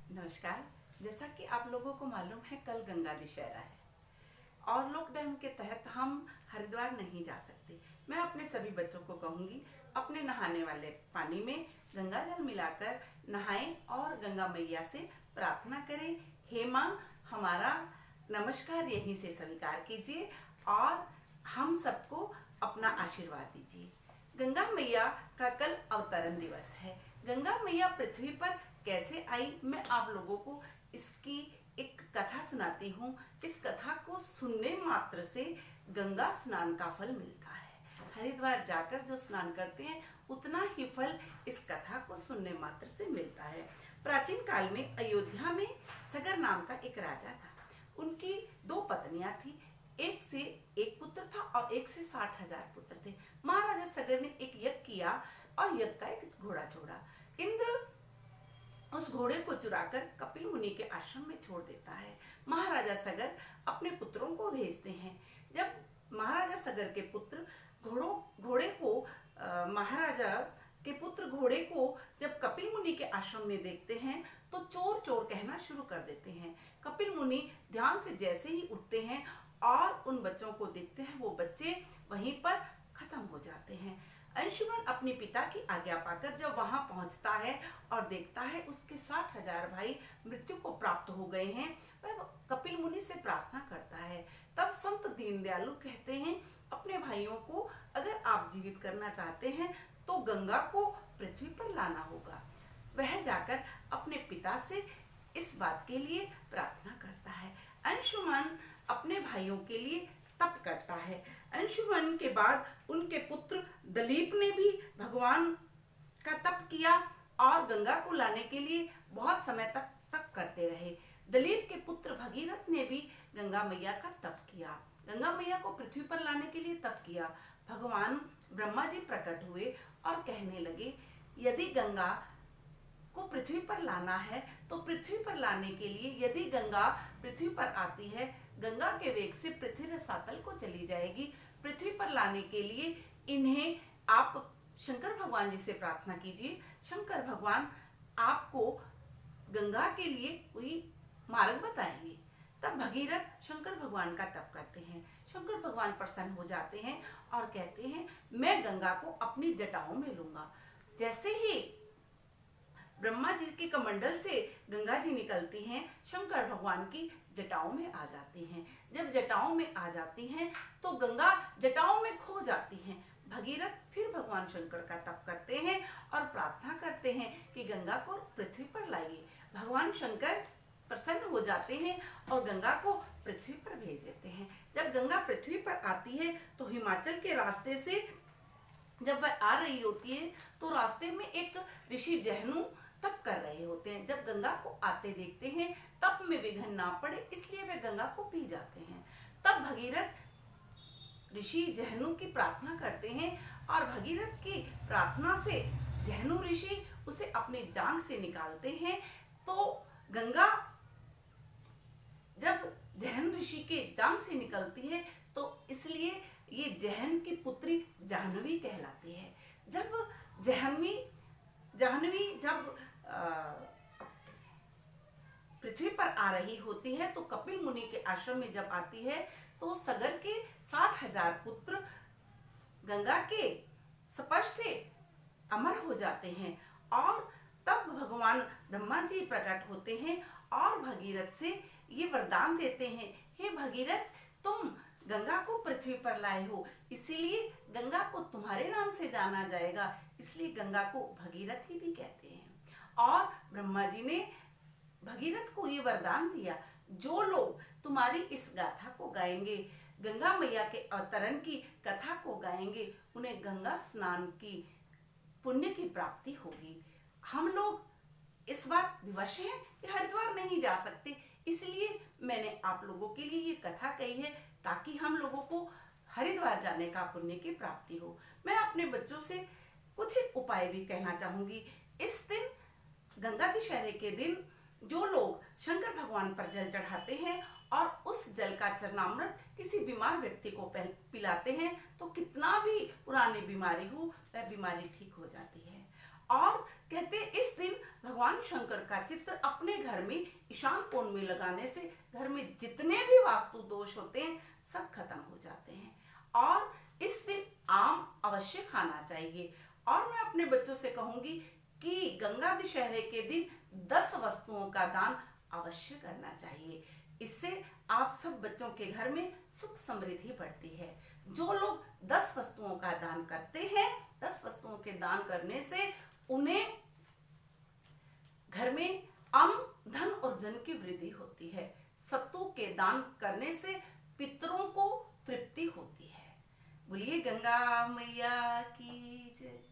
नमस्कार। जैसा कि आप लोगों को मालूम है, कल गंगा दशहरा है और लॉकडाउन के तहत हम हरिद्वार नहीं जा सकते। मैं अपने सभी बच्चों को कहूँगी, अपने नहाने वाले पानी में गंगा जल मिलाकर नहाएं और गंगा मैया से प्रार्थना करें, हे माँ, हमारा नमस्कार यहीं से स्वीकार कीजिए और हम सबको अपना आशीर्वाद दीजिए। गंगा मैया का कल अवतरण दिवस है। गंगा मैया पृथ्वी पर कैसे आई, मैं आप लोगों को इसकी एक कथा सुनाती हूँ। इस कथा को सुनने मात्र से गंगा स्नान का फल मिलता है। हरिद्वार जाकर जो स्नान करते हैं उतना ही फल इस कथा को सुनने मात्र से मिलता है। प्राचीन काल में अयोध्या में सगर नाम का एक राजा था। उनकी दो पत्नियां थी। एक से एक पुत्र था और एक से 60,000 पुत्र थे। महाराजा सगर ने एक यज्ञ किया और यज्ञ का एक घोड़ा छोड़ा। इंद्र उस घोड़े को चुराकर कपिल मुनि के आश्रम में छोड़ देता है। महाराजा सगर अपने पुत्रों को भेजते हैं। जब महाराजा सगर के पुत्र महाराजा के पुत्र घोड़े को जब कपिल मुनि के आश्रम में देखते हैं तो चोर चोर कहना शुरू कर देते हैं। कपिल मुनि ध्यान से जैसे ही उठते हैं और उन बच्चों को देखते हैं, वो बच्चे वहीं पर खत्म हो जाते हैं। अंशुमन अपने पिता की आज्ञा पाकर जब वहां पहुंचता है और देखता है उसके 60,000 भाई मृत्यु को प्राप्त हो गए हैं, वह कपिल मुनि से प्रार्थना करता है। तब संत दीनदयालु कहते हैं, अपने भाइयों को अगर आप जीवित करना चाहते हैं तो गंगा को पृथ्वी पर लाना होगा। वह जाकर अपने पिता से इस बात के लिए प्रार्थना करता है। अंशुमन अपने भाइयों के लिए तप करता है। अंशुमन के बाद उनके पुत्र दलीप ने भी भगवान का तप किया और गंगा को लाने के लिए बहुत समय तक तप करते रहे। दलीप के पुत्र भगीरथ ने भी गंगा मैया का तप किया, गंगा मैया को पृथ्वी पर लाने के लिए तप किया। भगवान ब्रह्मा जी प्रकट हुए और कहने लगे, यदि गंगा को पृथ्वी पर लाना है तो पृथ्वी पर लाने के लिए यदि गंगा पृथ्वी पर आती है, गंगा के वेग से पृथ्वी रसातल को चली जाएगी। पृथ्वी पर लाने के लिए इन्हें आप शंकर भगवान जी से प्रार्थना कीजिए। शंकर भगवान आपको गंगा के लिए कोई मार्ग बताएंगे। तब भगीरथ शंकर भगवान का तप करते हैं। शंकर भगवान प्रसन्न हो जाते हैं और कहते हैं, मैं गंगा को अपनी जटाओं में लूंगा। जैसे ही ब्रह्मा जी के कमंडल से गंगा जी निकलती हैं, शंकर भगवान की जटाओं में आ जाती हैं। जब जटाओं में आ जाती हैं तो गंगा जटाओं में खो जाती हैं। भगीरथ फिर भगवान शंकर का तप करते हैं और प्रार्थना करते हैं कि गंगा को पृथ्वी पर लाइए। भगवान शंकर प्रसन्न हो जाते हैं और गंगा को पृथ्वी पर भेज देते हैं। जब गंगा पृथ्वी पर आती है तो हिमाचल के रास्ते से जब वह आ रही होती है तो रास्ते में एक ऋषि जहनु तप कर रहे होते हैं। जब गंगा को आते देखते हैं, तप में विघ्न ना पड़े इसलिए वे गंगा को पी जाते हैं। तब भगीरथ ऋषि जहनु की प्रार्थना करते हैं और भगीरथ की प्रार्थना से जहनु ऋषि उसे अपनी जांघ से निकालते हैं। तो गंगा जब जहन ऋषि के जांघ से निकलती है तो इसलिए ये जहन की पुत्री जाह्नवी कहलाती है। जब जाह्नवी जब पृथ्वी पर आ रही होती है तो कपिल मुनि के आश्रम में जब आती है तो सगर के 60,000 पुत्र गंगा के स्पर्श से अमर हो जाते हैं और तब भगवान ब्रह्मा जी प्रकट होते हैं और भगीरथ से ये वरदान देते हैं, हे भगीरथ, तुम गंगा को पृथ्वी पर लाए हो, इसीलिए गंगा को तुम्हारे नाम से जाना जाएगा, इसलिए गंगा को भगीरथ ही भी कहते हैं। और ब्रह्मा जी ने भगीरथ को ये वरदान दिया, जो लोग तुम्हारी इस गाथा को गाएंगे, गंगा मैया के अवतरण की कथा को गाएंगे, उन्हें गंगा स्नान की पुण्य की प्राप्ति होगी। हम लोग इस बार विवश हैं कि हरिद्वार नहीं जा सकते, इसलिए मैंने आप लोगों के लिए ये कथा कही है ताकि हम लोगों को हरिद्वार जाने का पुण्य की प्राप्ति हो। मैं अपने बच्चों से कुछ ही उपाय भी कहना चाहूंगी। इस दिन गंगा दशहरे के दिन जो लोग शंकर भगवान पर जल चढ़ाते हैं और उस जल का चरणामृत किसी बीमार व्यक्ति को पिलाते हैं तो कितना भी पुरानी बीमारी हो वह बीमारी ठीक हो जाती है। और कहते हैं इस दिन भगवान शंकर का चित्र अपने घर में ईशान कोण में लगाने से घर में जितने भी वास्तु दोष होते हैं सब खत्म हो जाते हैं। और इस दिन आम अवश्य खाना चाहिए। और मैं अपने बच्चों से कहूंगी कि गंगा दशहरे के दिन 10 वस्तुओं का दान अवश्य करना चाहिए। इससे आप सब बच्चों के घर में सुख समृद्धि बढ़ती है। जो लोग 10 वस्तुओं का दान करते हैं, 10 वस्तुओं के दान करने से उन्हें घर में अन्न, धन और जन की वृद्धि होती है। सत्तू के दान करने से पितरों को तृप्ति होती है। बोलिए गंगा मैया की जय।